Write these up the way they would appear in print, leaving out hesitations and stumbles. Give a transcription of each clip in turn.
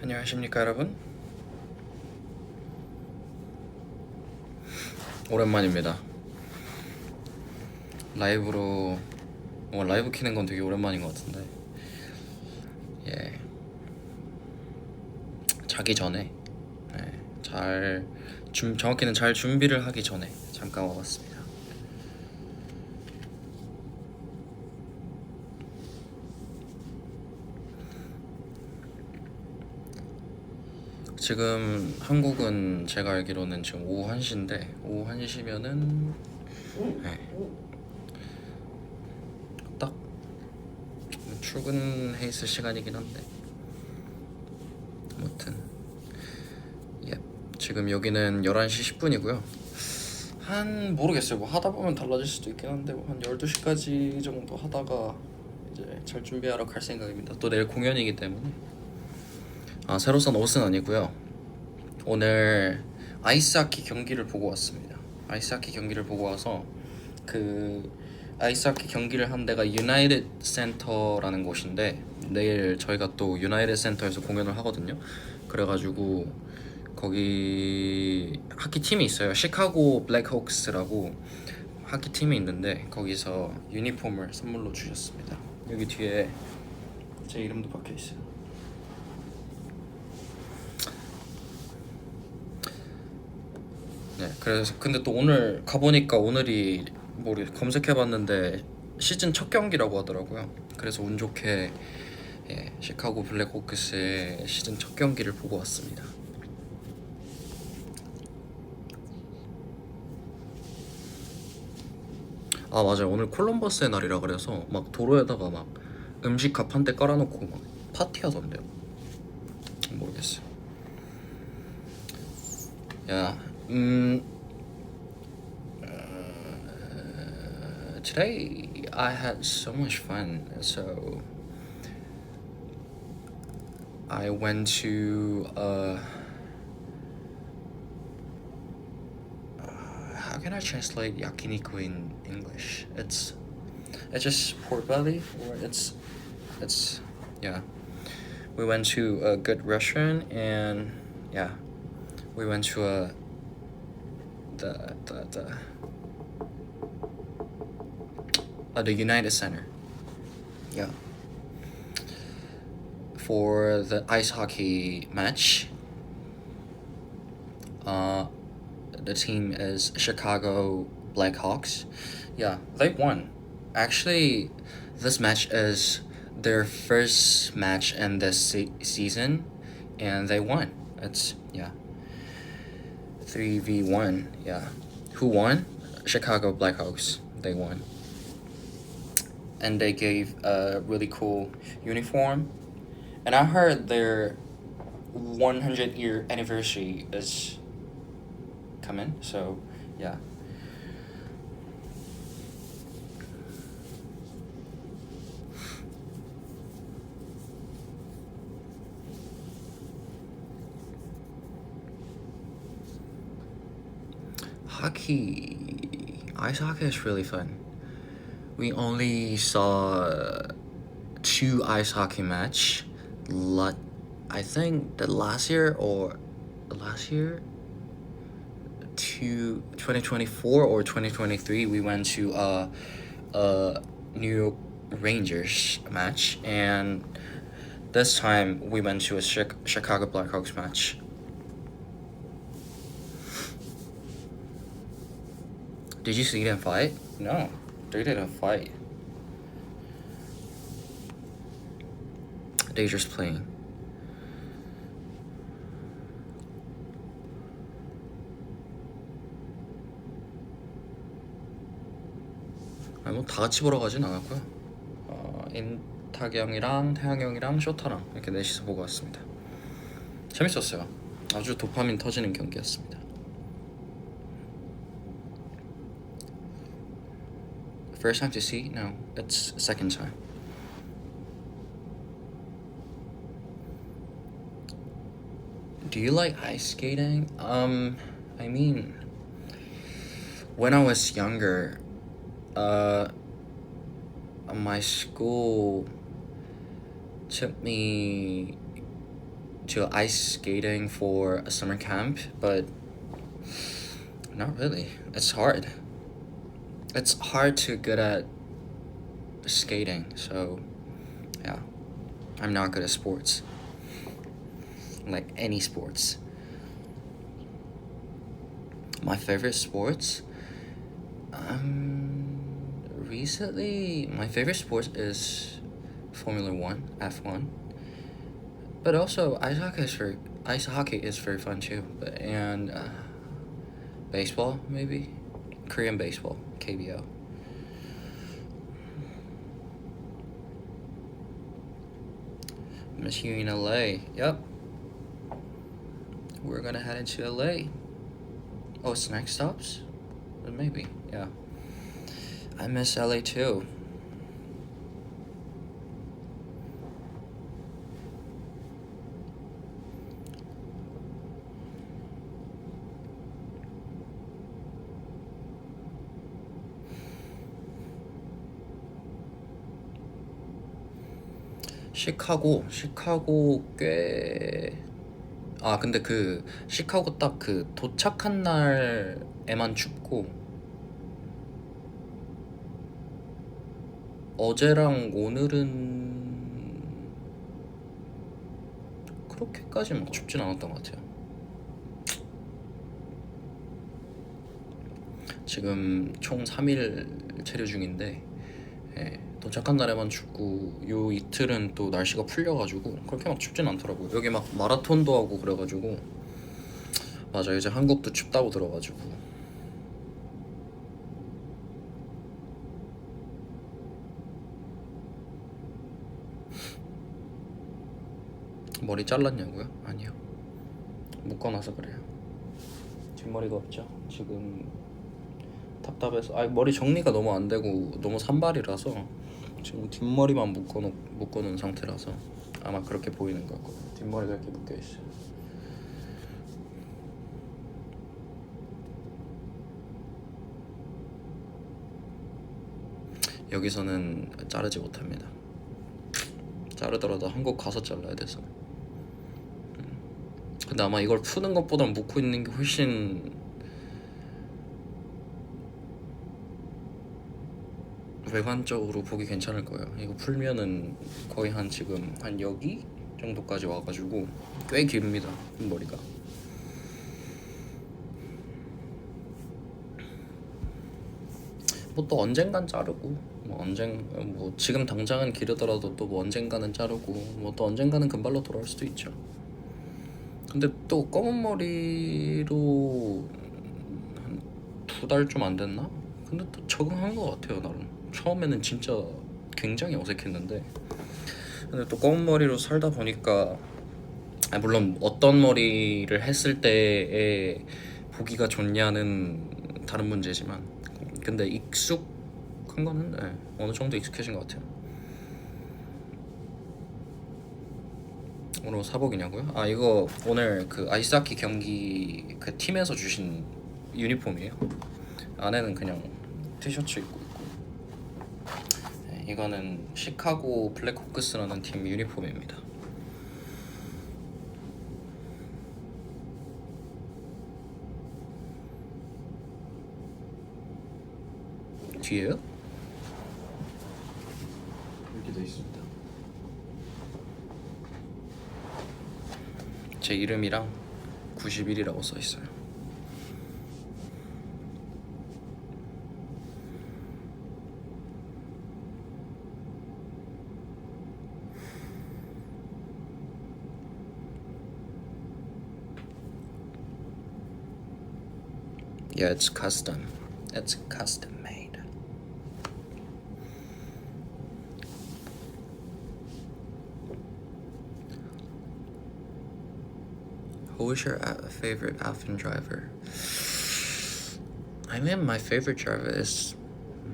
안녕하십니까 여러분. 오랜만입니다. 라이브로 라이브 키는 건 되게 오랜만인 것 같은데, 예, 자기 전에, 정확히는 잘 준비를 하기 전에 잠깐 와봤습니다. 지금 한국은 제가 알기로는 지금 오후 1시인데, 오후 1시면은 딱 출근해 있을 시간이긴 한데, 아무튼 지금 여기는 11시 10분이고요 모르겠어요. 뭐 하다 보면 달라질 수도 있긴 한데, 한 12시까지 정도 하다가 이제 잘 준비하러 갈 생각입니다. 또 내일 공연이기 때문에. 새로 산 옷은 아니고요. 오늘 아이스하키 경기를 보고 왔습니다. 아이스하키 경기를 보고 와서, 그 아이스하키 경기를 한 데가 유나이티드 센터라는 곳인데, 내일 저희가 또 유나이티드 센터에서 공연을 하거든요. 그래가지고 거기 하키 팀이 있어요. 시카고 블랙호크스라고 하키 팀이 있는데, 거기서 유니폼을 선물로 주셨습니다. 여기 뒤에 제 이름도 박혀 있어요. 네, 그래서 근데 또 오늘 가보니까, 오늘이 검색해봤는데 시즌 첫 경기라고 하더라고요. 그래서 운 좋게 시카고 블랙호크스의 시즌 첫 경기를 보고 왔습니다. 맞아요. 오늘 콜럼버스의 날이라 그래서 막 도로에다가 막 음식 갑 한 대 깔아놓고 막 파티하던데요. 모르겠어요. 야, today I had so much fun. So I went to how can I translate yakiniku in English? It's just pork belly, or it's yeah. We went to a good restaurant, and yeah, we went to the United Center. Yeah. For the ice hockey match. The team is Chicago Blackhawks. Yeah, they won. Actually, this match is their first match in this season, and they won. It's 3v1. Yeah. Who won? Chicago Blackhawks. They won. And they gave a really cool uniform. And I heard their 100-year anniversary is coming, so yeah. Ice hockey is really fun. We only saw 2 ice hockey match. I think the last year, 2024 or 2023, we went to a New York Rangers match, and this time we went to a Chicago Blackhawks match. Did you see them fight? No, they didn't fight. They just playing. 다 같이 보러 가진 않았고요. 인탁이 형이랑 태양이 형이랑 쇼타랑 이렇게 넷이서 보고 왔습니다. 재밌었어요. 아주 도파민 터지는 경기였습니다. First time to see? No, it's second time. Do you like ice skating? I mean, when I was younger, my school took me to ice skating for a summer camp, but not really. It's hard. It's hard to get at skating, so yeah, I'm not good at sports, like any sports. My favorite sports, recently my favorite sport is Formula One, F1, but also ice hockey is very fun too, and baseball maybe, Korean baseball, KBO. Miss you in LA. Yep. We're gonna head into LA. Oh, snack stops? Maybe, yeah. I miss LA too. 시카고 꽤. 아 근데 그 시카고 딱 그 도착한 날에만 춥고 어제랑 오늘은 그렇게까지 막 춥진 않았던 것 같아요. 지금 총 3일 체류 중인데, 예, 도착한 날에만 춥고 요 이틀은 또 날씨가 풀려가지고 그렇게 막 춥진 않더라고요. 여기 막 마라톤도 하고 그래가지고. 맞아, 이제 한국도 춥다고 들어가지고. 머리 잘랐냐고요? 아니요, 묶어놔서 그래요. 뒷머리가 없죠 지금. 답답해서. 아, 머리 정리가 너무 안 되고 너무 산발이라서 지금 뒷머리만 묶어놓은 상태라서 아마 그렇게 보이는 것 같고, 뒷머리가 이렇게 묶여있어요. 여기서는 자르지 못합니다. 자르더라도 한국 가서 잘라야 돼서. 근데 아마 이걸 푸는 것보다 묶고 있는 게 훨씬 외관적으로 보기 괜찮을 거예요. 이거 풀면은 거의 한 지금 한 여기 정도까지 와가지고 꽤 깁니다, 머리가. 뭐 또 언젠간 자르고, 뭐 지금 당장은 기르더라도 또 뭐 언젠가는 자르고, 뭐 또 언젠가는 금발로 돌아올 수도 있죠. 근데 또 검은 머리로 한 2달 좀 안 됐나? 근데 또 적응한 것 같아요, 나름. 처음에는 진짜 굉장히 어색했는데, 근데 또 검은 머리로 살다 보니까, 물론 어떤 머리를 했을 때에 보기가 좋냐는 다른 문제지만, 근데 익숙한 거는, 네, 어느 정도 익숙해진 것 같아요. 오늘 사복이냐고요? 아, 이거 오늘 그 아이스하키 경기 그 팀에서 주신 유니폼이에요. 안에는 그냥 티셔츠 입고 있고. 네, 이거는 시카고 블랙호크스라는 팀 유니폼입니다. 뒤에요? 이렇게 돼 있습니다. 제 이름이랑 91이라고 써 있어요. Yeah, it's custom. It's custom made. Who is your favorite F1 driver? I mean, my favorite driver is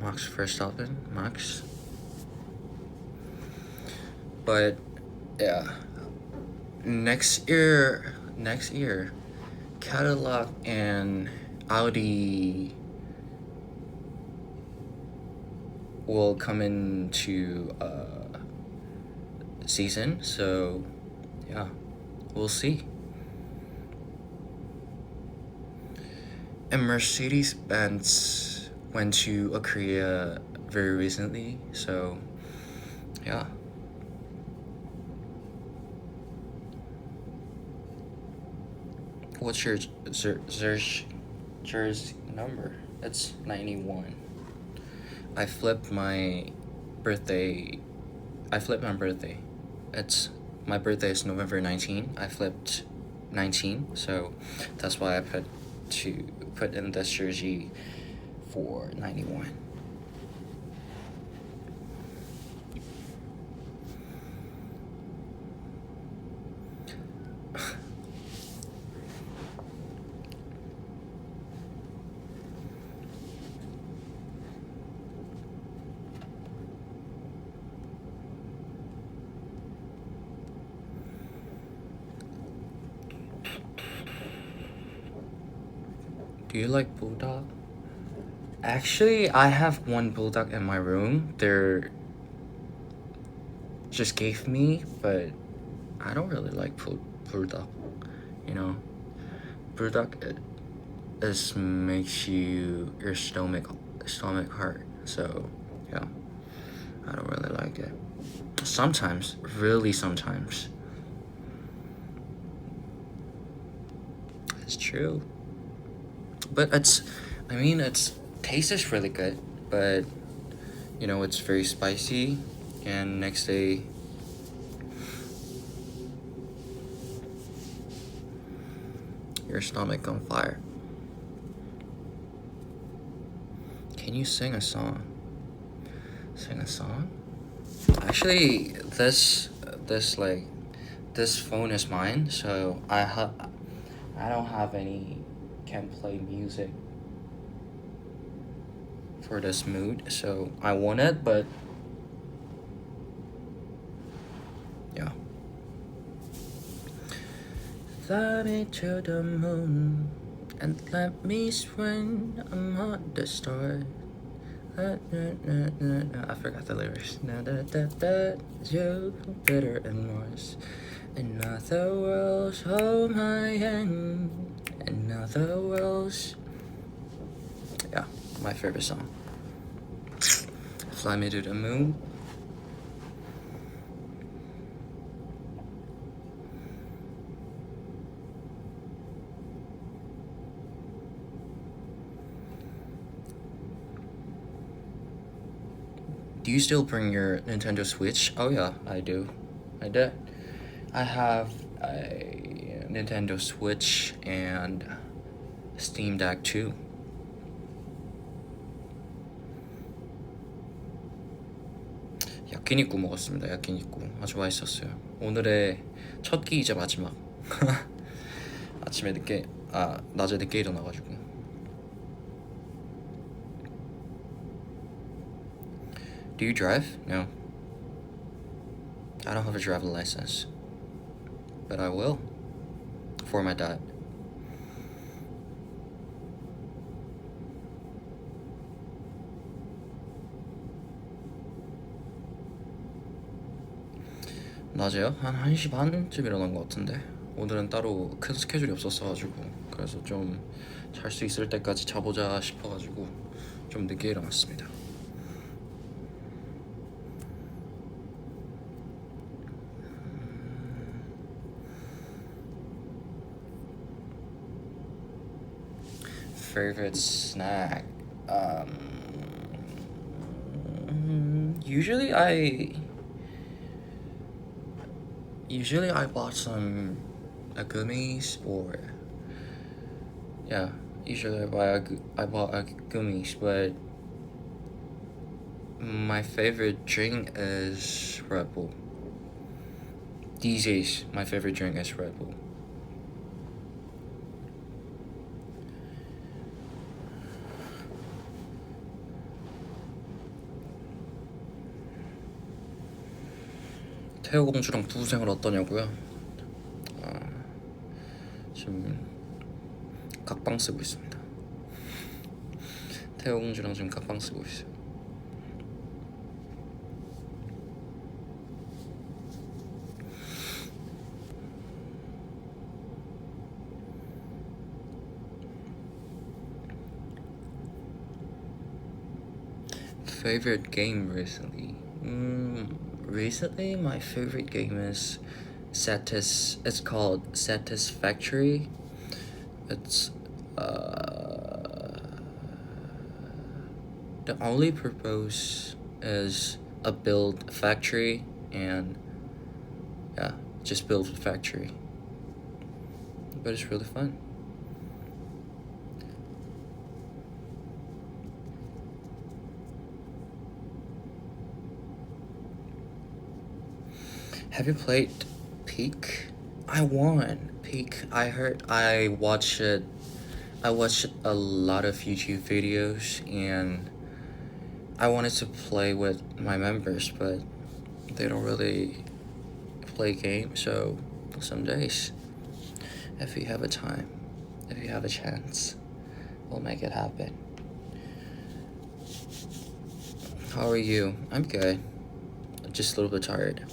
Max Verstappen, Max. But yeah, next year, Cadillac and Audi will come into season, so yeah, we'll see. And Mercedes-Benz went to Korea very recently, so yeah. What's your jersey number? It's 91. I flipped my birthday. It's my birthday is November 19. I flipped 19, so that's why I put in this jersey for 91. Do you like bulldog? Actually, I have one bulldog in my room. They're just gave me, but I don't really like bulldog. You know, bulldog is makes your stomach hurt. So yeah, I don't really like it. Sometimes, really sometimes. It's true. But it's taste is really good, but you know, it's very spicy, and next day your stomach on fire. Can you sing a song? Sing a song? Actually, this phone is mine, so I don't have any can play music for this mood, so I want it, but yeah. Fly me to the moon and let me swing among the stars. I forgot the lyrics. Jupiter and Mars. In other worlds, hold my hand. In other worlds. Yeah, my favorite song. Fly me to the moon. Do you still bring your Nintendo Switch? Oh yeah, I do. I did. I have a Nintendo Switch and Steam Deck too. 야끼니꾸 먹었습니다. 야끼니꾸 아주 맛있었어요. 오늘의 첫 끼이자 마지막. 낮에 늦게 일어나가지고. Do you drive? No. I don't have a driving license. But I will. For my dad. 낮에요? 한 1시 반쯤 일어난 것 같은데. 오늘은 따로 큰 스케줄이 없었어가지고, 그래서 좀 잘 수 있을 때까지 자보자 싶어가지고 좀 늦게 일어났습니다. Favorite snack? Usually I bought some gummies, or yeah, usually I bought gummies, but my favorite drink is Red Bull. These days, my favorite drink is Red Bull. 태호 공주랑 부부 생활 어떠냐고요? 지금 각방 쓰고 있습니다. 태호 공주랑 지금 각방 쓰고 있어요. favorite game recently. Recently, my favorite game is It's called Satisfactory. It's the only purpose is a build factory and yeah, just build a factory. But it's really fun. Have you played Peak? I won Peak. I watched it. I watched a lot of YouTube videos and I wanted to play with my members, but they don't really play games. So some days, if you have a time, if you have a chance, we'll make it happen. How are you? I'm good. Just a little bit tired.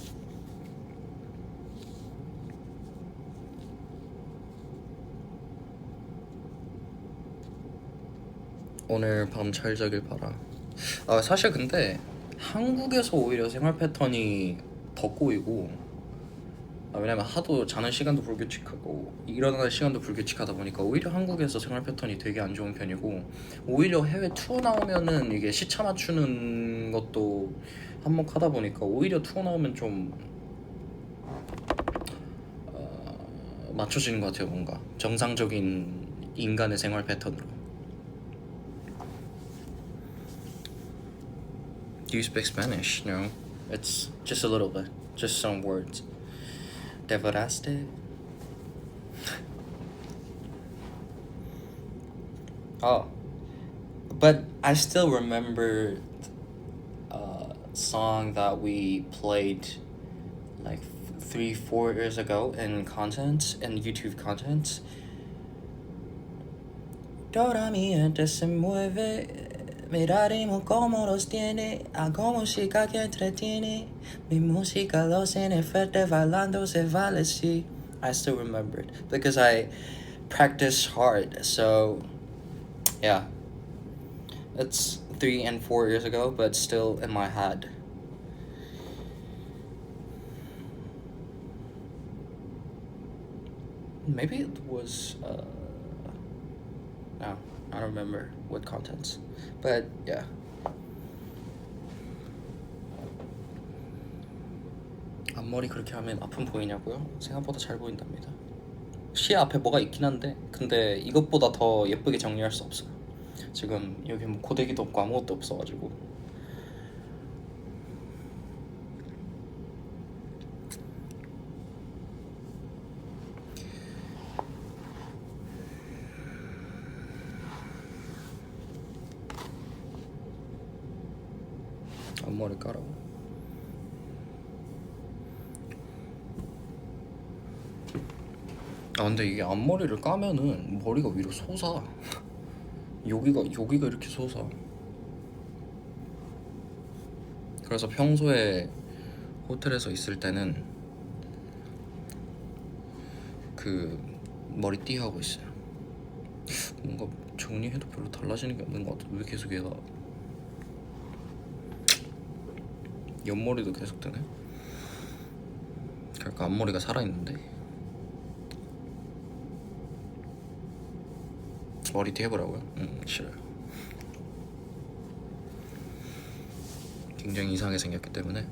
오늘 밤 잘 자길 바라. 사실 근데 한국에서 오히려 생활 패턴이 더 꼬이고, 왜냐면 하도 자는 시간도 불규칙하고 일어나는 시간도 불규칙하다 보니까 오히려 한국에서 생활 패턴이 되게 안 좋은 편이고, 오히려 해외 투어 나오면은 이게 시차 맞추는 것도 한몫하다 보니까 오히려 투어 나오면 좀 맞춰지는 것 같아요. 뭔가 정상적인 인간의 생활 패턴으로. Do you speak Spanish? No, it's just a little bit, just some words. Devoraste. Oh, but I still remember a song that we played like 3-4 years ago in content, in YouTube content. Toda mi mente se mueve. Miraremos cómo los tiene, hago música que entretiene. Mi música los tiene fuerte bailando se vale sí. I still remember it because I practiced hard. So yeah, it's 3 and 4 years ago, but still in my head. Maybe it was no, I don't remember what contents, but yeah. 앞머리 그렇게 하면 아픔 보이냐고요? 생각보다 잘 보인답니다. 시야 앞에 뭐가 있긴 한데, 근데 이것보다 더 예쁘게 정리할 수 없어요. 지금 여기 뭐 고데기도 없고 아무것도 없어가지고. 앞머리 까라고. 근데 이게 앞머리를 까면은 머리가 위로 솟아. 여기가 이렇게 솟아. 그래서 평소에 호텔에서 있을 때는 그 머리띠 하고 있어요. 뭔가 정리해도 별로 달라지는 게 없는 것 같아. 왜 계속 얘가 옆머리도 계속 되네. 그러니까 앞머리가 살아있는데. 머리띠 해보라고요? 싫어요. 굉장히 이상하게 생겼기 때문에.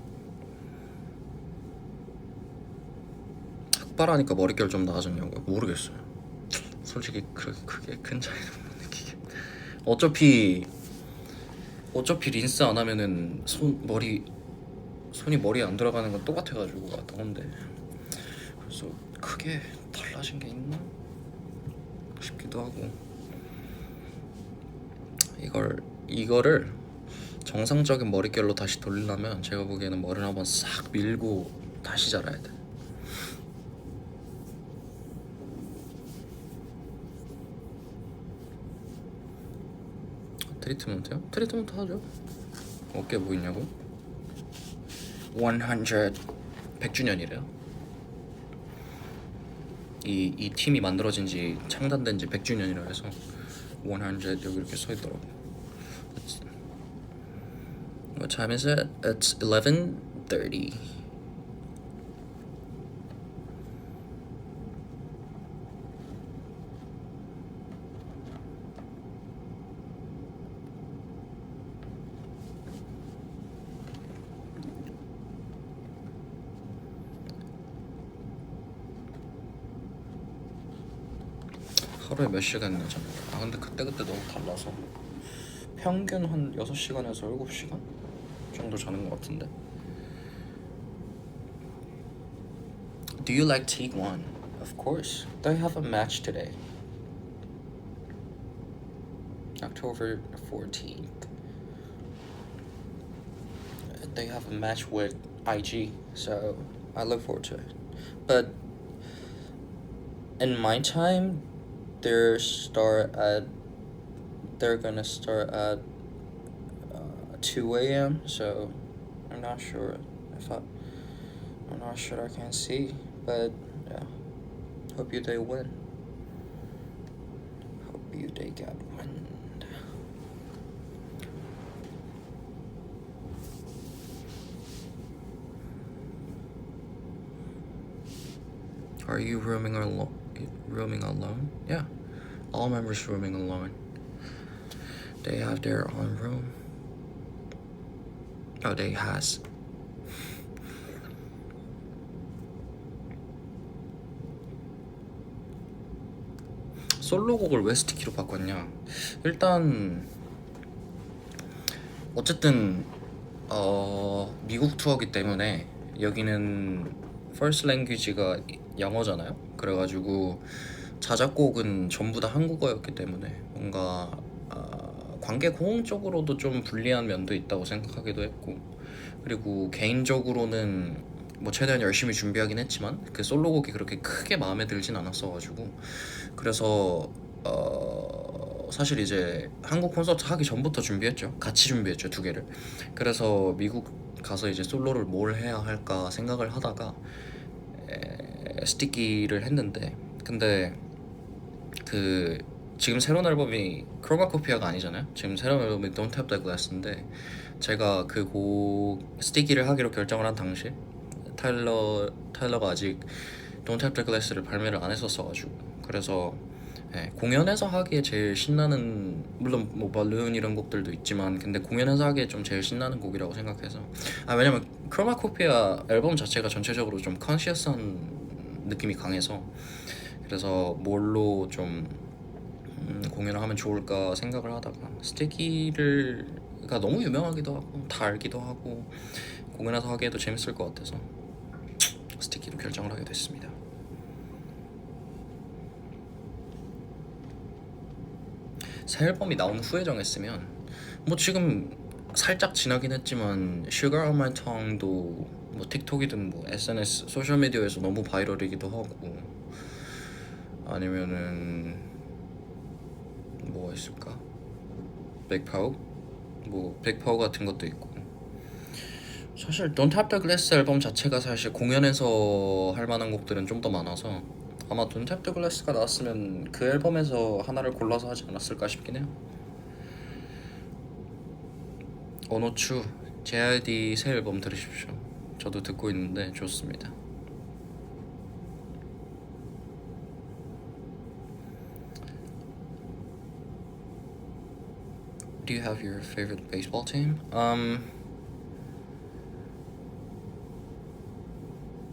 흑발하니까 머릿결 좀 나아졌냐고요? 모르겠어요. 솔직히 그게 큰 차이는 못 느끼게. 어차피 린스 안 하면은 손이 머리에 안 들어가는 건 똑같아가지고 왔다 건데, 그래서 크게 달라진 게 있나 싶기도 하고. 이거를 정상적인 머릿결로 다시 돌리려면 제가 보기에는 머리를 한번 싹 밀고 다시 자라야 돼. 트리트먼트요? 트리트먼트 하죠. 어깨 뭐 있냐고? 100주년이래요. 이 팀이 만들어진 지, 창단된 지 100주년이라 해서 100 여기 이렇게 서 있더라고. What time is it? It's 11:30. 하루에 몇 시간 자는 거야? 아 근데 그때그때 너무 달라서 평균 한 6시간에서 7시간 정도 자는 것 같은데. Do you like T1? Of course. They have a match today. October 14th. They have a match with IG, so I look forward to it. But in my time, they're gonna start at 2 a.m. So I'm not sure I can see, but yeah. Hope you they win. Hope you they get win. Are you rooming alone? Yeah. All members rooming alone. They have their own room. Oh, they has. 솔로곡을 왜 스티키로 바꿨냐? 일단 어쨌든 미국 투어기 때문에 여기는 first language가 영어잖아요. 그래가지고 자작곡은 전부 다 한국어였기 때문에 뭔가 관계 공적으로도 좀 불리한 면도 있다고 생각하기도 했고, 그리고 개인적으로는 뭐 최대한 열심히 준비하긴 했지만 그 솔로곡이 그렇게 크게 마음에 들진 않았어가지고, 그래서 사실 이제 한국 콘서트 하기 전부터 준비했죠. 같이 준비했죠, 2개를. 그래서 미국 가서 이제 솔로를 뭘 해야 할까 생각을 하다가 스티키를 했는데, 근데 그 지금 새로운 앨범이 크로마코피아가 아니잖아요. 지금 새로운 앨범이 Don't Tap That Glass인데, 제가 그 곡 스티키를 하기로 결정을 한 당시에 타일러가 아직 Don't Tap That Glass를 발매를 안 했었어가지고, 그래서 공연에서 하기에 제일 신나는, 물론 뭐 발룬 이런 곡들도 있지만 근데 공연에서 하기에 좀 제일 신나는 곡이라고 생각해서, 왜냐면 크로마코피아 앨범 자체가 전체적으로 좀 컨시어스한 느낌이 강해서, 그래서 뭘로 좀 공연을 하면 좋을까 생각을 하다가 스티키가 너무 유명하기도 하고 다 알기도 하고 공연에서 하기에도 재밌을 것 같아서 스티키로 결정을 하게 됐습니다. 새 앨범이 나온 후에 정했으면, 뭐 지금 살짝 지나긴 했지만 Sugar on My Tongue도 뭐 틱톡이든 뭐 SNS 소셜미디어에서 너무 바이럴이기도 하고, 아니면은 뭐가 있을까? 백파워? 뭐 백파워 같은 것도 있고. 사실 Don't Tap the Glass 앨범 자체가 사실 공연에서 할 만한 곡들은 좀 더 많아서 아마 Don't Tap the Glass가 나왔으면 그 앨범에서 하나를 골라서 하지 않았을까 싶긴 해요. 오노추 JYD 새 앨범 들으십시오. 저도 듣고 있는데 좋습니다. Do you have your favorite baseball team?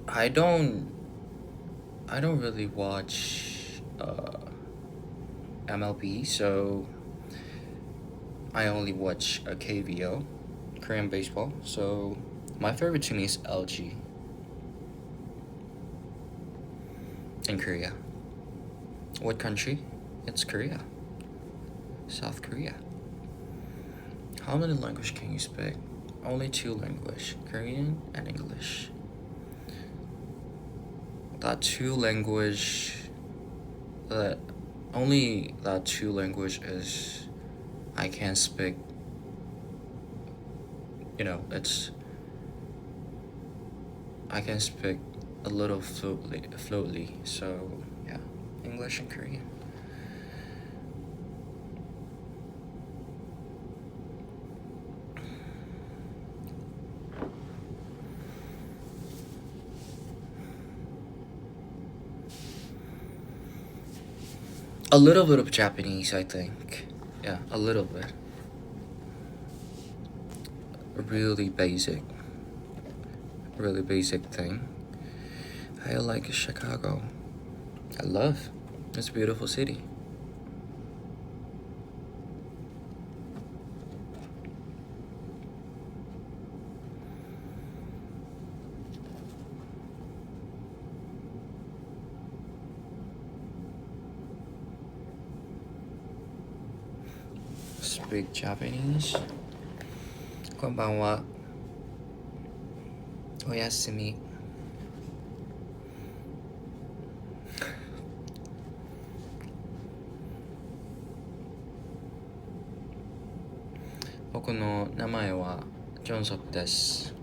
I don't really watch MLB, so I only watch KBO, Korean baseball. So my favorite team is LG in Korea. What country? It's Korea. South Korea. How many languages can you speak? Only 2 languages, Korean and English. That 2 language, only that 2 language is I can speak. I can speak a little fluently. So yeah, English and Korean. A little bit of Japanese, I think. Yeah, a little bit. Really basic thing. I like Chicago. I love. It's a beautiful city. Speak Japanese. こんばんは。おやすみ。僕の名前はジョンソプです。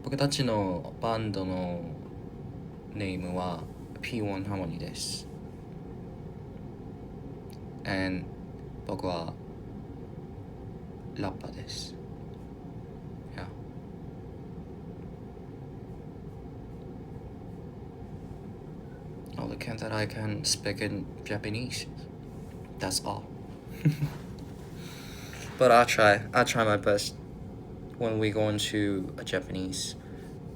僕たちのバンドのネームは P1 ハーモニーです。And 僕はラッパーです。Yeah. Only can that I can speak in Japanese. That's all. But I'll try my best when we go into a Japanese,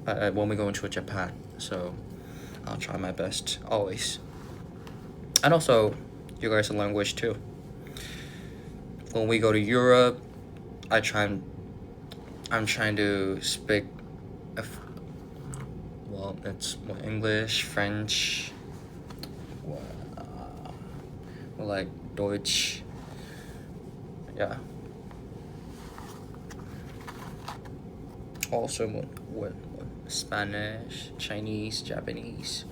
when we go into a Japan. So I'll try my best always. And also, you guys' language too. When we go to Europe, I'm trying to speak, well, it's English, French, like Deutsch. Yeah. Also, what Spanish, Chinese, Japanese.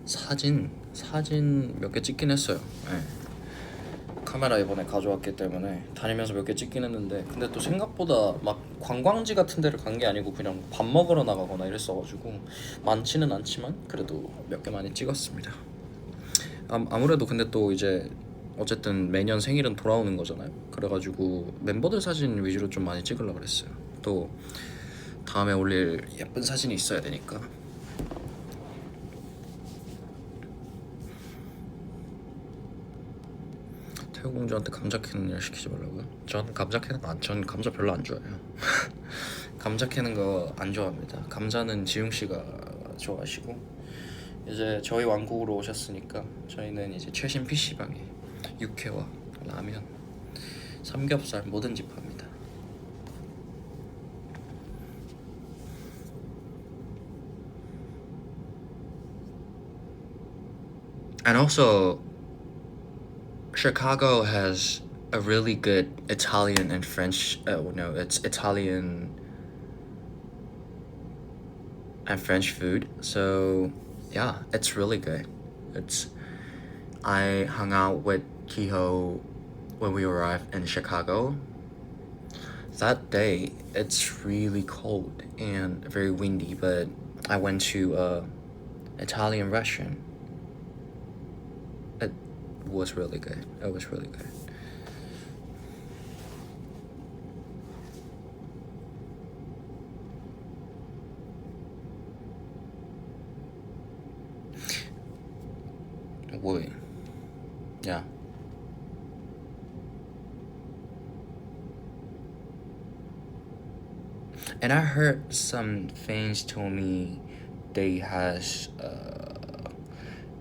사진 몇 개 찍긴 했어요. 네. 카메라 이번에 가져왔기 때문에 다니면서 몇 개 찍긴 했는데, 근데 또 생각보다 막 관광지 같은 데를 간 게 아니고 그냥 밥 먹으러 나가거나 이랬어가지고 많지는 않지만 그래도 몇 개 많이 찍었습니다. 아무래도 근데 또 이제 어쨌든 매년 생일은 돌아오는 거잖아요. 그래가지고 멤버들 사진 위주로 좀 많이 찍으려고 그랬어요. 또 다음에 올릴 예쁜 사진이 있어야 되니까. 태우공주한테 감자 캐는 일 시키지 말라고요? 전 감자 별로 안 좋아해요. 감자 캐는 거 안 좋아합니다. 감자는 지웅씨가 좋아하시고, 이제 저희 왕국으로 오셨으니까 저희는 이제 최신 PC방에 육회와 라면, 삼겹살 뭐든지 팝니다. And also, Chicago has a really good Italian and French. No, it's Italian and French food. So yeah, it's really good. I hung out with Kehoe when we arrived in Chicago. That day, it's really cold and very windy, but I went to a Italian restaurant. It was really good. It was really good. Wait. Yeah. And I heard some fans told me they has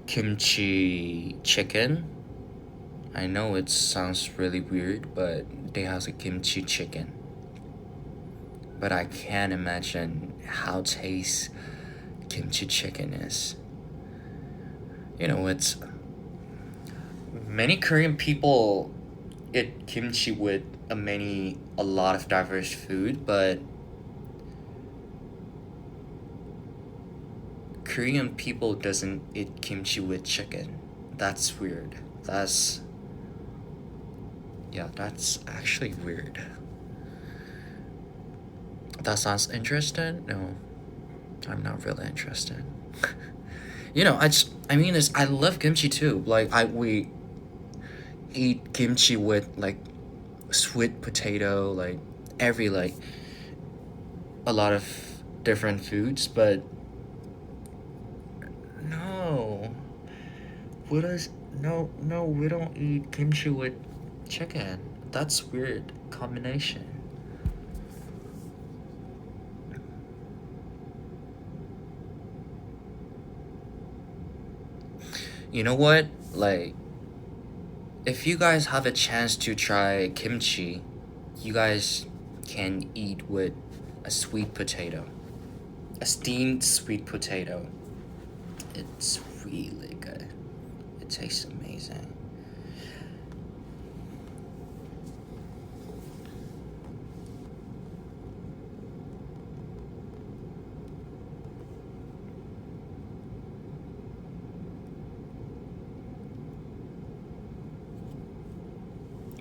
kimchi chicken. I know it sounds really weird, but they has a kimchi chicken. But I can't imagine how taste kimchi chicken is. You know, it's many Korean people eat kimchi with a lot of diverse food, but Korean people doesn't eat kimchi with chicken. That's weird. That's actually weird. That sounds interesting. No, I'm not really interested. I love kimchi too. Like we eat kimchi with like sweet potato, like every like a lot of different foods, but no, we don't eat kimchi with chicken. That's weird combination. You know what? Like, if you guys have a chance to try kimchi, you guys can eat with a sweet potato. A steamed sweet potato. It's really good. It tastes amazing.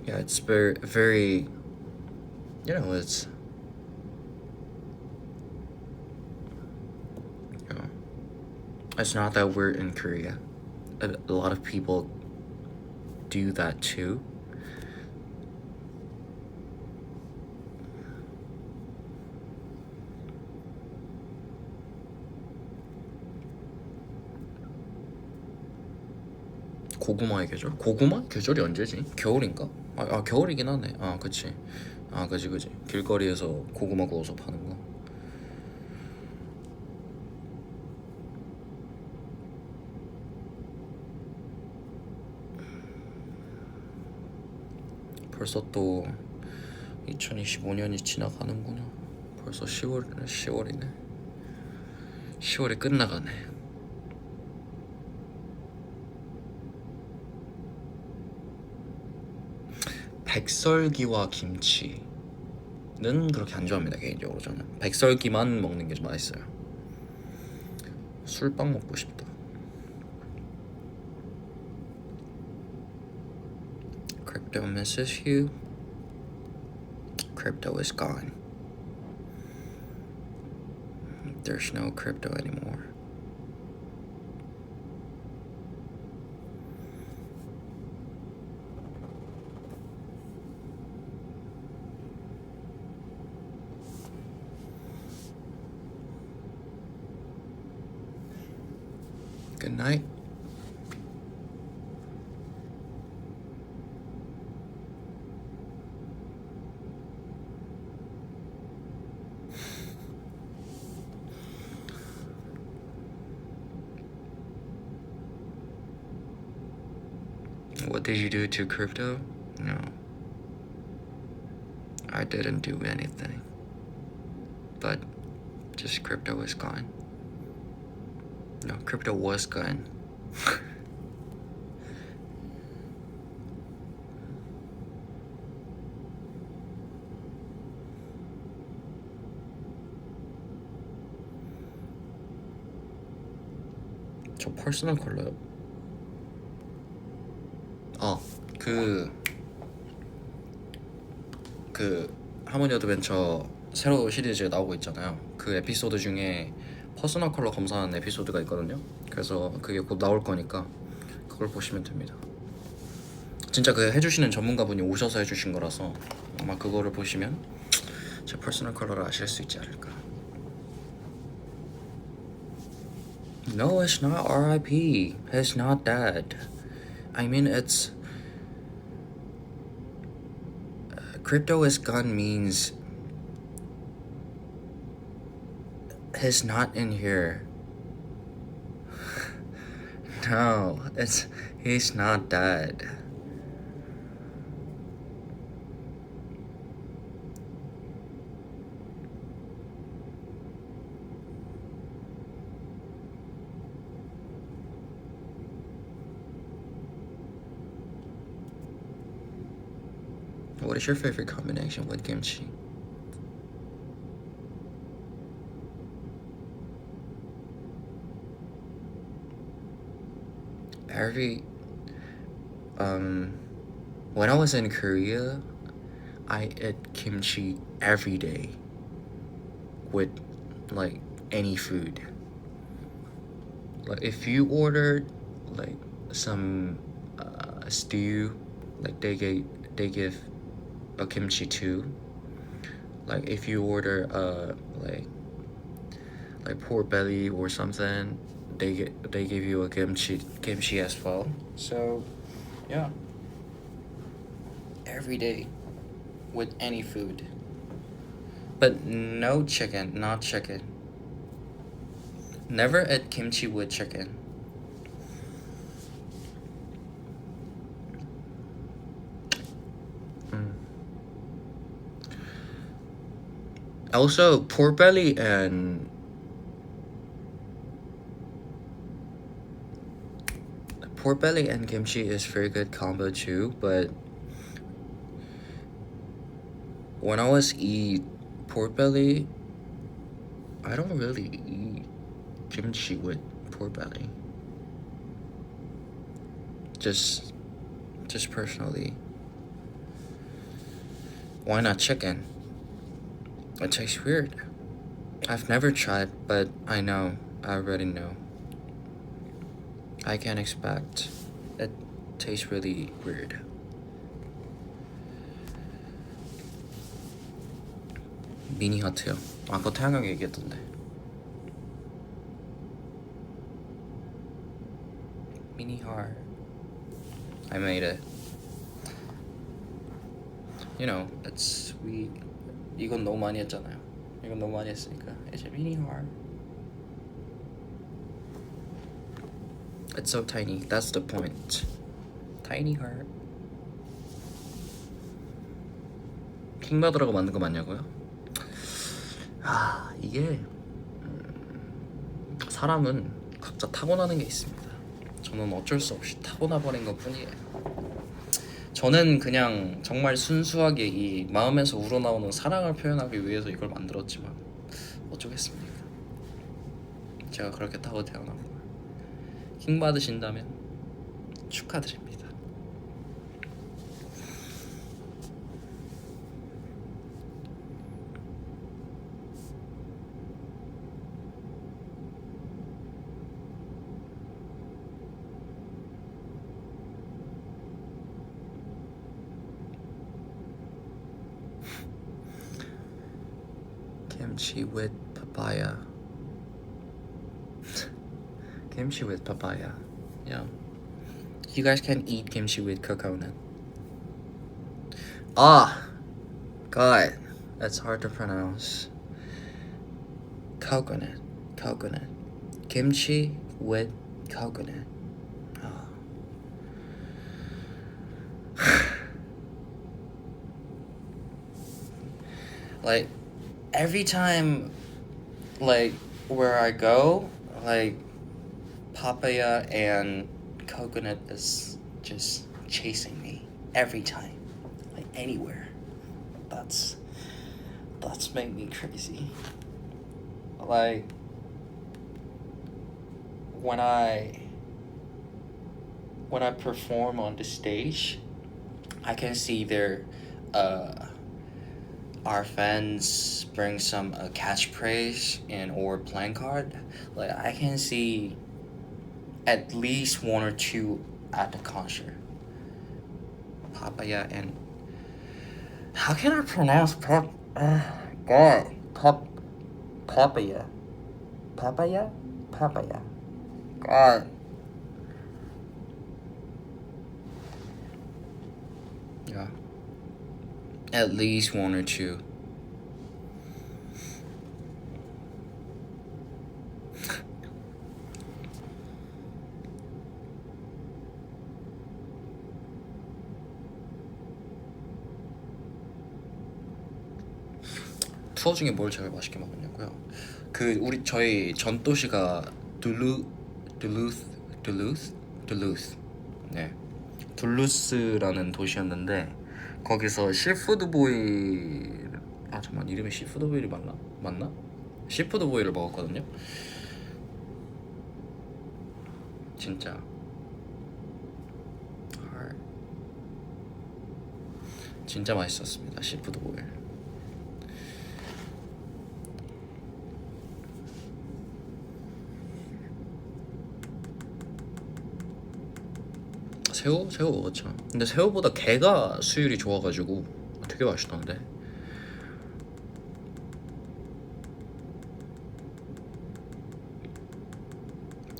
Yeah, it's very, it's, it's not that we're in Korea. A lot of people do that too. 고구마의 계절? 고구마? 계절이 언제지? 겨울인가? 겨울이긴 하네. 그치. 그치. 길거리에서 고구마 구워서 파는 거. 벌써 또 2025년이 지나가는구나. 벌써 10월이네. 10월이 끝나가네. 백설기와 김치는 그렇게 안 좋아합니다. 개인적으로 저는 백설기만 먹는 게 좀 맛있어요. 술빵 먹고 싶다. Crypto misses you. Crypto is gone. There's no crypto anymore. Good night. What did you do to crypto? No. I didn't do anything. But just crypto is gone. No, crypto was gone. 저 퍼스널 컬러요? 그 하모니 어드벤처 새로 시리즈가 나오고 있잖아요. 그 에피소드 중에 퍼스널 컬러 검사하는 에피소드가 있거든요. 그래서 그게 곧 나올 거니까 그걸 보시면 됩니다. 진짜 그 해주시는 전문가분이 오셔서 해주신 거라서 아마 그거를 보시면 제 퍼스널 컬러를 아실 수 있지 않을까. No, it's not RIP. It's not that. I mean, it's... Crypto is gone means he's not in here. No, he's not dead. What is your favorite combination with kimchi? every when I was in Korea, I ate kimchi every day with like any food. Like if you ordered like some stew, like they give a kimchi too. Like if you order like pork belly or something, they give you a kimchi as well. So yeah, every day with any food, but no chicken, not chicken. Never ate kimchi with chicken. Mm. Also, pork belly and kimchi is very good combo too. But when I was eat pork belly, I don't really eat kimchi with pork belly. Just personally. Why not chicken? It tastes weird. I've never tried, but I know. I already know. I can expect. It tastes really weird. 미니 하트요. 아까 태양 형이 얘기했던데. Mini heart. I made it. You know, it's we. 이건 너무 많이 했잖아요. 이건 너무 많이 했으니까 이제 mini heart. It's so tiny. That's the point. Tiny heart. 킹 받으라고 만든 거 맞냐고요? 아 이게 사람은 각자 타고나는 게 있습니다. 저는 어쩔 수 없이 타고나 버린 것 뿐이에요. 저는 그냥 정말 순수하게 이 마음에서 우러나오는 사랑을 표현하기 위해서 이걸 만들었지만 어쩌겠습니까? 제가 그렇게 타고 태어난 걸. 킹 받으신다면 축하드립니다. Kimchi with papaya. Kimchi with papaya. Yeah. You guys can eat kimchi with coconut. Ah, God, that's hard to pronounce. Coconut. Kimchi with coconut. Ah. Like every time, like where I go, like papaya and coconut is just chasing me every time, like anywhere. That's made me crazy. Like when I perform on the stage, I can see our fans bring some catchphrase and or playing card. Like I can see at least one or two at the concert. Papaya and how can I pronounce God papaya. God. Yeah. At least one or two. 투어 중에 뭘 제일 맛있게 먹었냐고요? 저희 전도시가 둘루스. 네. 둘루스라는 도시였는데 거기서 시푸드 보이 잠깐만 이름이 시푸드 보이를 맞나? 시푸드 보이를 먹었거든요. 진짜 진짜 맛있었습니다. 시푸드 보일. 새우 먹었죠. 근데 새우보다 게가 수율이 좋아가지고 되게 맛있던데.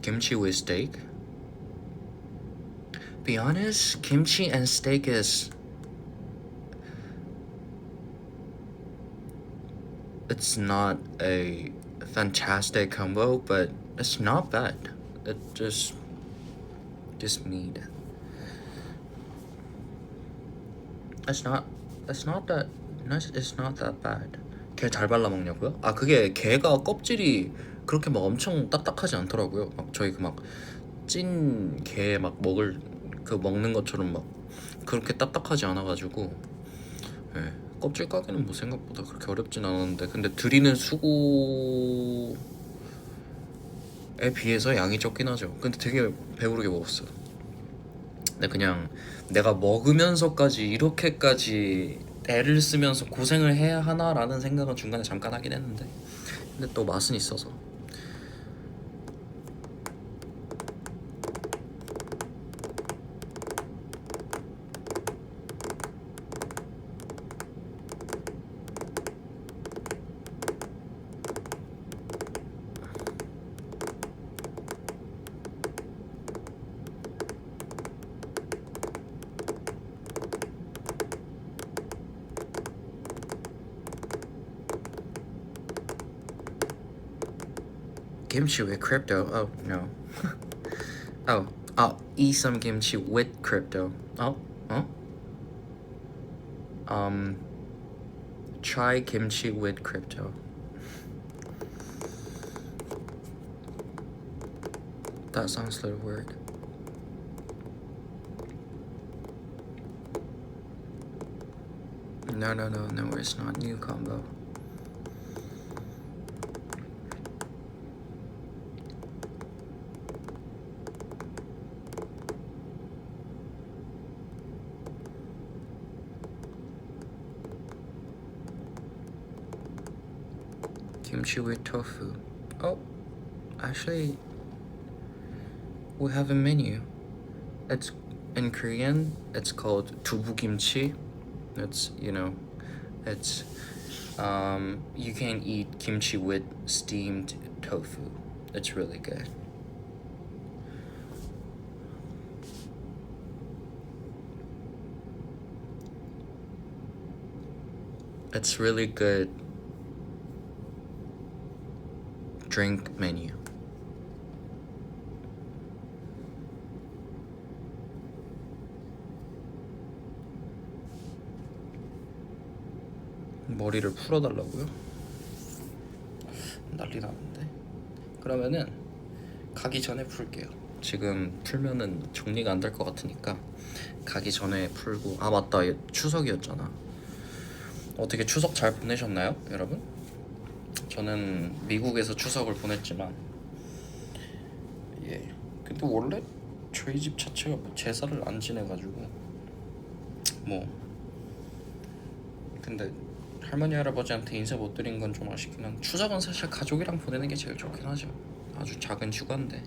Kimchi with steak. Be honest, kimchi and steak is it's not a fantastic combo, but it's not bad. It just meat. It's not that nice. It's not that bad. 게 잘 발라 먹냐고요? 아 그게 게가 껍질이 그렇게 막 엄청 딱딱하지 않더라고요. 막 저희 그 막 찐 게 막 먹는 것처럼 막 그렇게 딱딱하지 않아가지고 예, 껍질 까기는 뭐 생각보다 그렇게 어렵진 않았는데 근데 드리는 수고에 비해서 양이 적긴 하죠. 근데 되게 배부르게 먹었어요. 근데 그냥 내가 먹으면서까지 이렇게까지 애를 쓰면서 고생을 해야 하나라는 생각은 중간에 잠깐 하긴 했는데 근데 또 맛은 있어서. Kimchi with crypto? Oh no. Oh, I'll eat some kimchi with crypto. Oh, oh. Try kimchi with crypto. That sounds a little weird. No, it's not new combo. Kimchi with tofu. Oh, actually, we have a menu. It's in Korean. It's called 두부김치. It's it's you can eat kimchi with steamed tofu. It's really good. It's really good drink menu. 머리를 풀어달라고요? 난리 나는데. 그러면은 가기 전에 풀게요. 지금 풀면은 정리가 안 될 것 같으니까 가기 전에 풀고. 아 맞다, 추석이었잖아. 어떻게 추석 잘 보내셨나요, 여러분? 저는 미국에서 추석을 보냈지만 근데 원래 저희 집 자체가 뭐 제사를 안 지내가지고 뭐 근데 할머니 할아버지한테 인사 못 드린 건 좀 아쉽긴 한데 추석은 사실 가족이랑 보내는 게 제일 좋긴 하죠. 아주 작은 휴가인데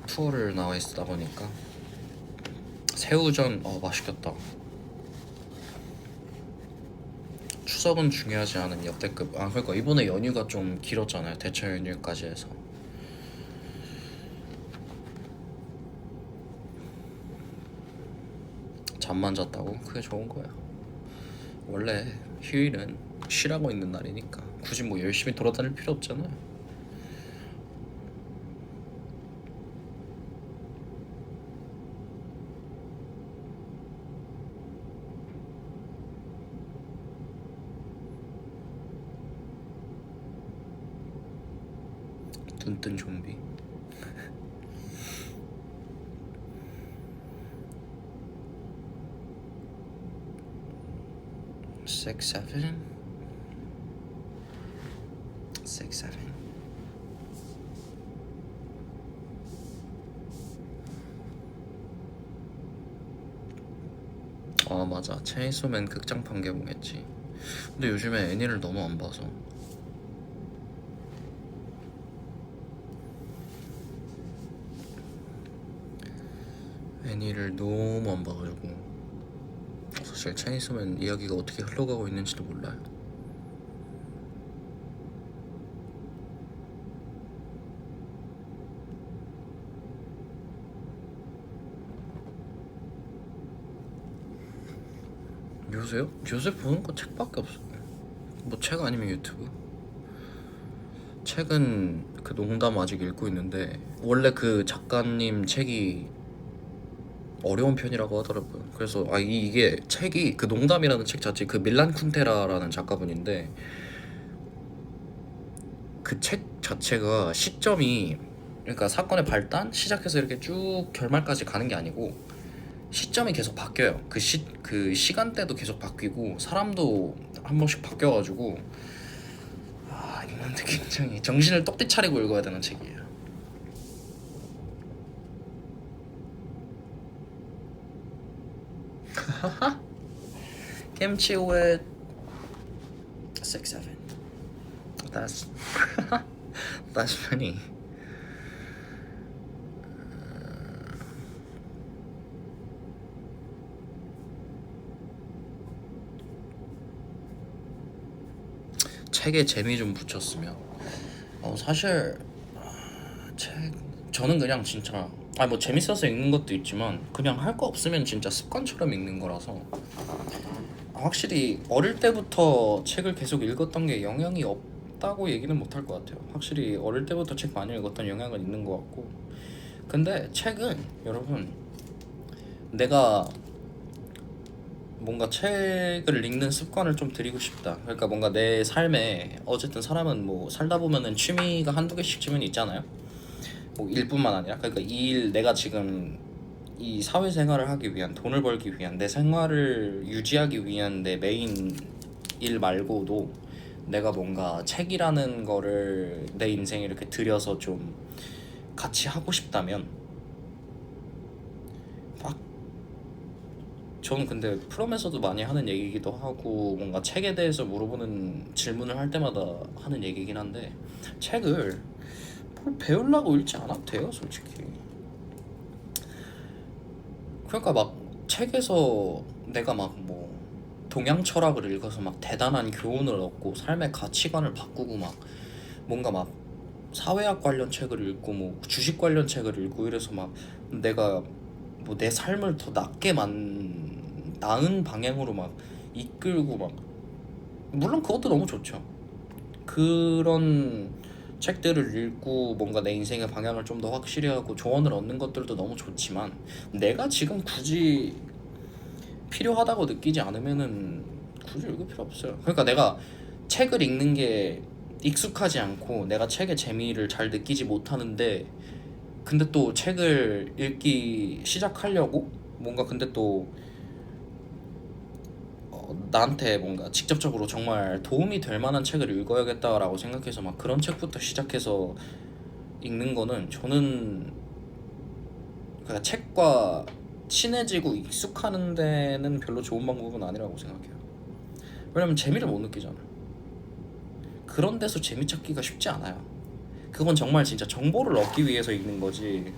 투어를 나와 있다 보니까. 새우전 맛있겠다. 추석은 중요하지 않은 역대급. 그러니까 이번에 연휴가 좀 길었잖아요. 대처 연휴까지 해서. 잠만 잤다고? 그게 좋은 거야. 원래 휴일은 쉬라고 있는 날이니까 굳이 뭐 열심히 돌아다닐 필요 없잖아요. 눈뜬 좀비. 6, 7? 6, 7. 맞아. 맞아. 체인소맨 극장판 개봉했지. 근데 요즘에 애니를 너무 안 봐서. 애니를 너무 안 봐가지고 사실 체인소맨 이야기가 어떻게 흘러가고 있는지도 몰라요. 요새요? 요새 보는 거 책밖에 없어요. 뭐 책 아니면 유튜브. 책은 그 농담 아직 읽고 있는데 원래 그 작가님 책이 어려운 편이라고 하더라고요. 그래서 이게 책이 그 농담이라는 책 자체 그 밀란 쿤테라라는 작가분인데 그 책 자체가 시점이 그러니까 사건의 발단 시작해서 이렇게 쭉 결말까지 가는 게 아니고 시점이 계속 바뀌어요. 그 시간대도 계속 바뀌고 사람도 한 번씩 바뀌어가지고 읽는데 굉장히 정신을 똑띠 차리고 읽어야 되는 책이에요. Kimchi with 6-7. That's that's funny. 책에 재미 좀 붙였으면 사실 책 저는 그냥 진짜 뭐 재밌어서 읽는 것도 있지만 그냥 할 거 없으면 진짜 습관처럼 읽는 거라서 확실히 어릴 때부터 책을 계속 읽었던 게 영향이 없다고 얘기는 못할 것 같아요. 확실히 어릴 때부터 책 많이 읽었던 영향은 있는 것 같고 근데 책은 여러분 내가 뭔가 책을 읽는 습관을 좀 들이고 싶다. 그러니까 뭔가 내 삶에 어쨌든 사람은 뭐 살다 보면은 취미가 한두 개씩쯤은 있잖아요. 뭐 일뿐만 아니라 그러니까 내가 지금 이 사회생활을 하기 위한 돈을 벌기 위한 내 생활을 유지하기 위한 내 메인 일 말고도 내가 뭔가 책이라는 거를 내 인생에 이렇게 들여서 좀 같이 하고 싶다면 저는 근데 프롬에서도 많이 하는 얘기기도 하고 뭔가 책에 대해서 물어보는 질문을 할 때마다 하는 얘기긴 한데 책을 뭘 배우려고 읽지 않아도 돼요 솔직히. 그러니까 막 책에서 내가 막 뭐 동양 철학을 읽어서 막 대단한 교훈을 얻고 삶의 가치관을 바꾸고 막 뭔가 막 사회학 관련 책을 읽고 뭐 주식 관련 책을 읽고 이래서 막 내가 뭐 내 삶을 더 나은 방향으로 막 이끌고 막 물론 그것도 너무 좋죠. 그런 책들을 읽고 뭔가 내 인생의 방향을 좀 더 확실히 하고 조언을 얻는 것들도 너무 좋지만 내가 지금 굳이 필요하다고 느끼지 않으면은 굳이 읽을 필요 없어요. 그러니까 내가 책을 읽는 게 익숙하지 않고 내가 책의 재미를 잘 느끼지 못하는데 근데 또 책을 읽기 시작하려고 뭔가 근데 또 나한테 뭔가 직접적으로 정말 도움이 될 만한 책을 읽어야겠다라고 생각해서 막 그런 책부터 시작해서 읽는 거는 저는 그러니까 책과 친해지고 익숙하는 데는 별로 좋은 방법은 아니라고 생각해요. 왜냐면 재미를 못 느끼잖아. 그런 데서 재미 찾기가 쉽지 않아요. 그건 정말 진짜 정보를 얻기 위해서 읽는 거지.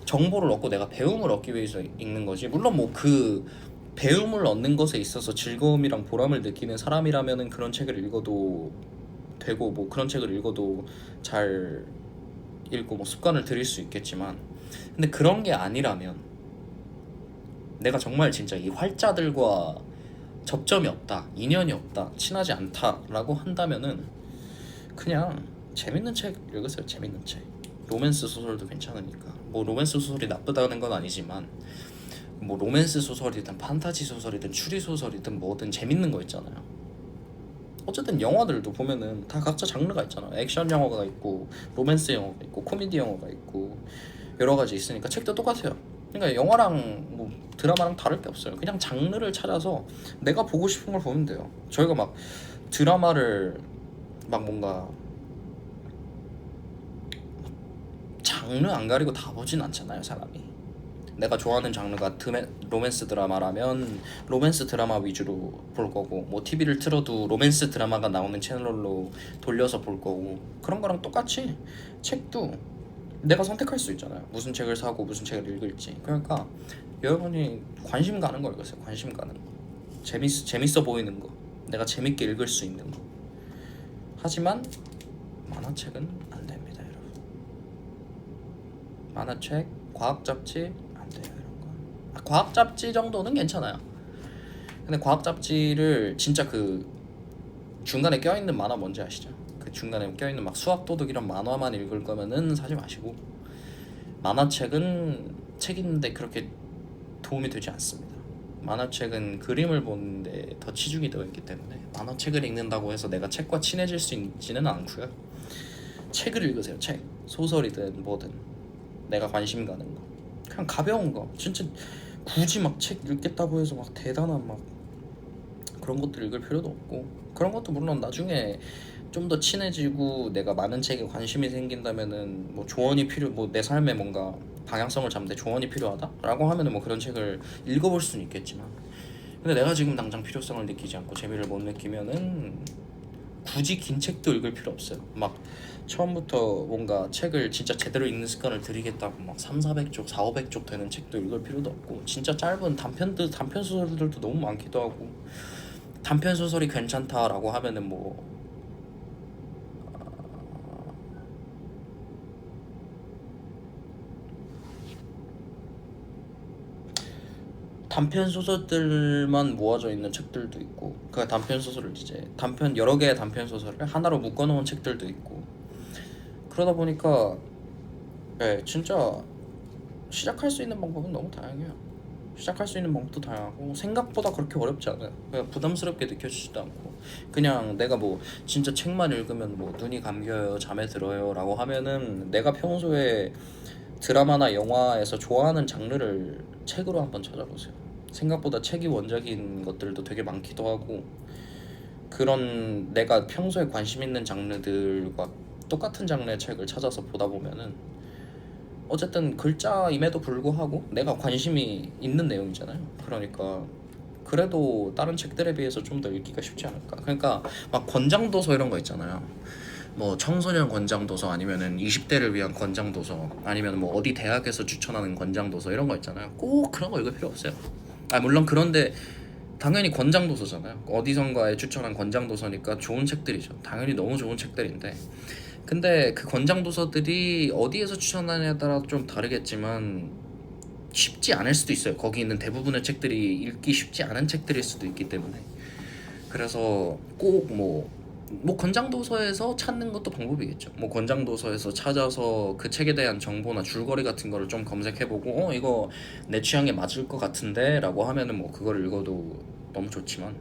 정보를 얻고 내가 배움을 얻기 위해서 읽는 거지. 물론 뭐 그 배움을 얻는 것에 있어서 즐거움이랑 보람을 느끼는 사람이라면은 그런 책을 읽어도 되고 뭐 그런 책을 읽어도 잘 읽고 뭐 습관을 들일 수 있겠지만 근데 그런 게 아니라면 내가 정말 진짜 이 활자들과 접점이 없다, 인연이 없다, 친하지 않다라고 한다면은 그냥 재밌는 책 읽으세요. 재밌는 책. 로맨스 소설도 괜찮으니까. 뭐 로맨스 소설이 나쁘다는 건 아니지만 뭐 로맨스 소설이든 판타지 소설이든 추리 소설이든 뭐든 재밌는 거 있잖아요. 어쨌든 영화들도 보면은 다 각자 장르가 있잖아. 액션 영화가 있고 로맨스 영화가 있고 코미디 영화가 있고 여러 가지 있으니까 책도 똑같아요. 그러니까 영화랑 뭐 드라마랑 다를 게 없어요. 그냥 장르를 찾아서 내가 보고 싶은 걸 보면 돼요. 저희가 막 드라마를 막 뭔가 장르 안 가리고 다 보진 않잖아요 사람이. 내가 좋아하는 장르가 로맨스 드라마라면 로맨스 드라마 위주로 볼 거고, 뭐 TV를 틀어도 로맨스 드라마가 나오는 채널로 돌려서 볼 거고, 그런 거랑 똑같이 책도 내가 선택할 수 있잖아요. 무슨 책을 사고 무슨 책을 읽을지. 그러니까 여러분이 관심 가는 거 읽으세요. 관심 가는 거. 재밌어 보이는 거. 내가 재밌게 읽을 수 있는 거. 하지만 만화책은 안 됩니다, 여러분. 만화책, 과학 잡지 안 돼요, 이런 거. 과학 잡지 정도는 괜찮아요. 근데 과학 잡지를 진짜 그 중간에 껴있는 만화 뭔지 아시죠? 그 중간에 껴있는 막 수학 도둑 이런 만화만 읽을 거면은 사지 마시고, 만화책은 책 읽는데 그렇게 도움이 되지 않습니다. 만화책은 그림을 보는데 더 치중이 되어 있기 때문에 만화책을 읽는다고 해서 내가 책과 친해질 수 있지는 않고요. 책을 읽으세요. 책, 소설이든 뭐든 내가 관심 가는 거, 그냥 가벼운 거. 진짜 굳이 막 책 읽겠다고 해서 막 대단한 막 그런 것들 읽을 필요도 없고, 그런 것도 물론 나중에 좀 더 친해지고 내가 많은 책에 관심이 생긴다면은 뭐 조언이 뭐 내 삶에 뭔가 방향성을 잡는데 조언이 필요하다라고 하면은 뭐 그런 책을 읽어볼 수는 있겠지만, 근데 내가 지금 당장 필요성을 느끼지 않고 재미를 못 느끼면은 굳이 긴 책도 읽을 필요 없어요. 막 처음부터 뭔가 책을 진짜 제대로 읽는 습관을 들이겠다고 막 3, 400쪽, 4, 500쪽 되는 책도 읽을 필요도 없고, 진짜 짧은 단편 소설들도 너무 많기도 하고, 단편 소설이 괜찮다라고 하면은 뭐 단편 소설들만 모아져 있는 책들도 있고, 그 단편 소설을 이제 여러 개의 단편 소설을 하나로 묶어놓은 책들도 있고, 그러다 보니까 진짜 시작할 수 있는 방법은 너무 다양해요. 시작할 수 있는 방법도 다양하고 생각보다 그렇게 어렵지 않아요. 그냥 부담스럽게 느껴지지도 않고, 그냥 내가 뭐 진짜 책만 읽으면 뭐 눈이 감겨요, 잠에 들어요 라고 하면은 내가 평소에 드라마나 영화에서 좋아하는 장르를 책으로 한번 찾아보세요. 생각보다 책이 원작인 것들도 되게 많기도 하고, 그런 내가 평소에 관심 있는 장르들과 똑같은 장르의 책을 찾아서 보다 보면은 어쨌든 글자임에도 불구하고 내가 관심이 있는 내용이잖아요. 그러니까 그래도 다른 책들에 비해서 좀 더 읽기가 쉽지 않을까. 그러니까 막 권장도서 이런 거 있잖아요. 뭐 청소년 권장도서, 아니면은 20대를 위한 권장도서, 아니면 뭐 어디 대학에서 추천하는 권장도서 이런 거 있잖아요. 꼭 그런 거 읽을 필요 없어요. 물론 그런데 당연히 권장도서잖아요. 어디선가에 추천한 권장도서니까 좋은 책들이죠. 당연히 너무 좋은 책들인데, 근데 그 권장도서들이 어디에서 추천하냐에 따라 좀 다르겠지만 쉽지 않을 수도 있어요. 거기 있는 대부분의 책들이 읽기 쉽지 않은 책들일 수도 있기 때문에. 그래서 꼭 뭐 권장도서에서 찾는 것도 방법이겠죠. 뭐 권장도서에서 찾아서 그 책에 대한 정보나 줄거리 같은 거를 좀 검색해보고 이거 내 취향에 맞을 것 같은데 라고 하면은 뭐 그걸 읽어도 너무 좋지만,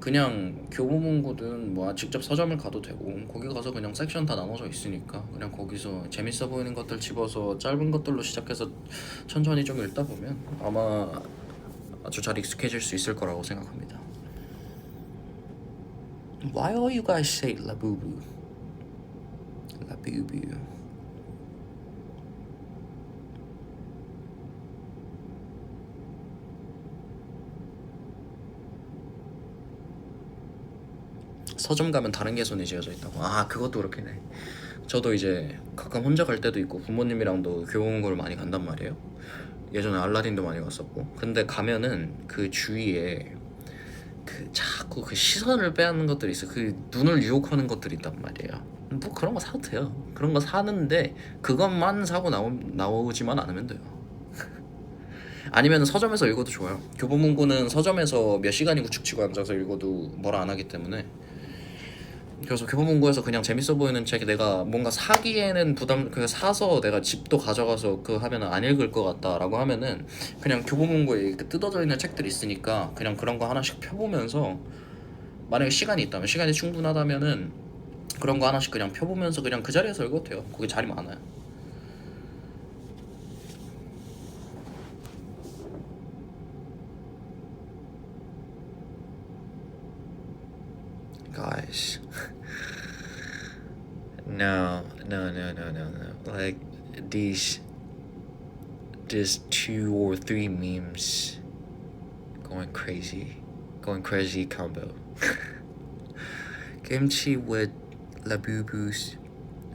그냥 교보문고든 뭐 직접 서점을 가도 되고, 거기 가서 그냥 섹션 다 나눠져 있으니까 그냥 거기서 재밌어 보이는 것들 집어서 짧은 것들로 시작해서 천천히 좀 읽다 보면 아마 아주 잘 익숙해질 수 있을 거라고 생각합니다. Why all you guys say labubu? Labubu. 서점 가면 다른 개손이 지어져 있다고. 그것도 그렇긴 해. 저도 이제 가끔 혼자 갈 때도 있고 부모님이랑도 교보문고를 많이 간단 말이에요. 예전에 알라딘도 많이 갔었고. 근데 가면은 그 주위에 그 자꾸 그 시선을 빼앗는 것들이 있어. 그 눈을 유혹하는 것들이 있단 말이에요. 뭐 그런 거 사도 돼요. 그런 거 사는데 그것만 사고 나오지만 않으면 돼요. 아니면 서점에서 읽어도 좋아요. 교보문고는 서점에서 몇 시간이고 축치고 앉아서 읽어도 뭐라 안 하기 때문에. 그래서 교보문고에서 그냥 재밌어 보이는 책, 내가 뭔가 사기에는 사서 내가 집도 가져가서 하면은 안 읽을 것 같다라고 하면은 그냥 교보문고에 뜯어져 있는 책들이 있으니까 그냥 그런 거 하나씩 펴보면서, 만약에 시간이 충분하다면은 그런 거 하나씩 그냥 펴보면서 그냥 그 자리에서 읽어도 돼요. 거기 자리 많아요. Guys, No. Like these just 2 or 3 memes going crazy combo. Kimchi with Labubu's.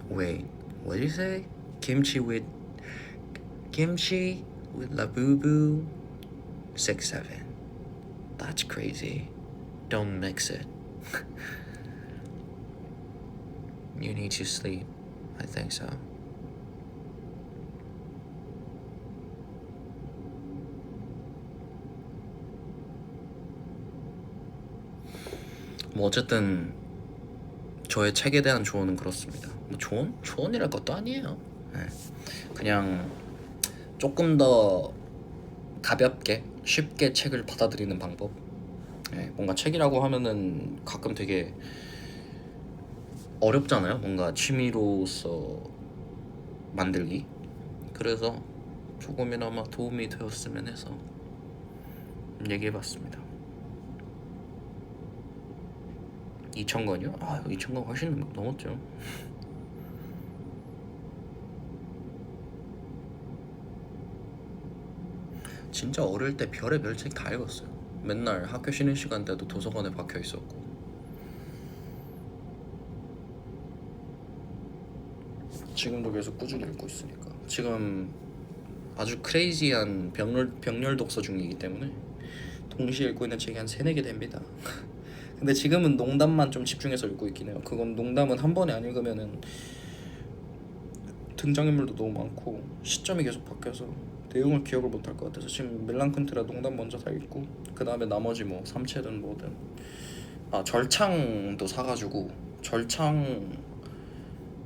Wait, what did you say? Kimchi with Labubu 6-7. That's crazy. Don't mix it. You need to sleep. I think so. 뭐 어쨌든 저의 책에 대한 조언은 그렇습니다. 뭐 조언이랄 것도 아니에요. 네. 그냥 조금 더 가볍게 쉽게 책을 받아들이는 방법. 네. 뭔가 책이라고 하면은 가끔 되게 어렵잖아요. 뭔가 취미로서 만들기. 그래서 조금이나마 도움이 되었으면 해서 얘기해봤습니다. 2,000권이요? 아, 2,000권 훨씬 넘었죠. 진짜 어릴 때 별의별 책 다 읽었어요. 맨날 학교 쉬는 시간 때도 도서관에 박혀 있었고. 지금도 계속 꾸준히 읽고 있으니까. 지금 아주 크레이지한 병렬 독서 중이기 때문에 동시에 읽고 있는 책이 한 3-4개 됩니다. 근데 지금은 농담만 좀 집중해서 읽고 있긴 해요. 그건 농담은 한 번에 안 읽으면은 등장인물도 너무 많고 시점이 계속 바뀌어서 내용을 기억을 못할 것 같아서 지금 멜랑컨트라 농담 먼저 다 읽고 그 다음에 나머지 뭐 삼체든 뭐든. 아, 절창도 사가지고 절창도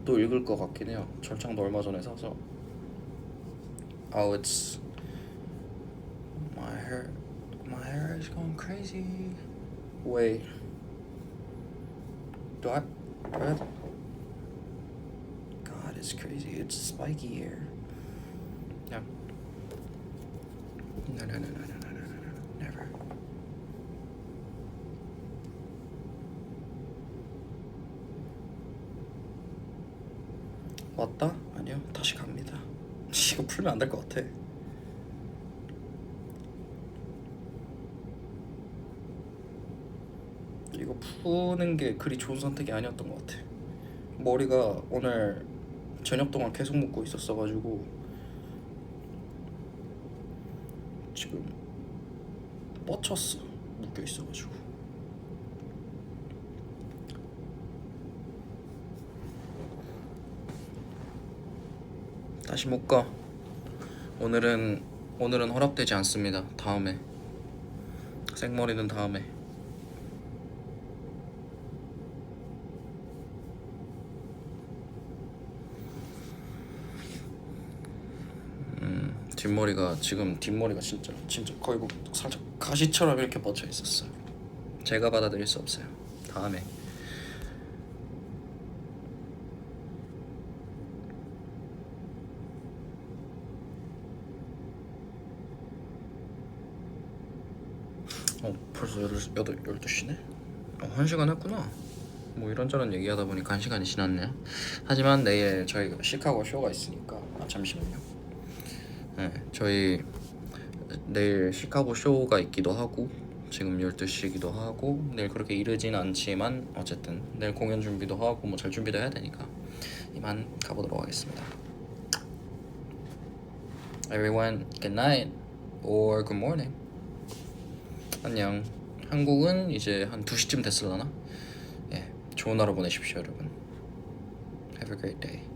읽을 것 같긴 해요. 절창도 얼마 전에 사서. Oh, it's my hair is going crazy. Wait. Do I God, it's crazy. It's spiky here. Yeah. No. Never. 왔다? 아니요. 다시 갑니다. 이거 풀면 안 될 것 같아. 이거 푸는 게 그리 좋은 선택이 아니었던 것 같아. 머리가 오늘 저녁 동안 계속 묶고 있었어가지고 지금 뻗쳤어. 묶여 있어가지고. 다시 묶어. 오늘은 허락되지 않습니다. 다음에 생머리는 다음에. 뒷머리가 진짜 거의 뭐 살짝 가시처럼 이렇게 뻗쳐 있었어요. 제가 받아들일 수 없어요. 다음에. 벌써 12시네? 1시간 했구나. 뭐 이런저런 얘기하다 보니까 1시간이 지났네요. 하지만 내일 저희가 시카고 쇼가 있으니까. 잠시만요. 네, 저희 내일 시카고 쇼가 있기도 하고 지금 12시이기도 하고 내일 그렇게 이르진 않지만 어쨌든 내일 공연 준비도 하고 뭐 잘 준비도 해야 되니까 이만 가보도록 하겠습니다. Everyone, good night or good morning. 안녕. 한국은 이제 한 2시쯤 됐을라나? 예, 좋은 하루 보내십시오 여러분. Have a great day.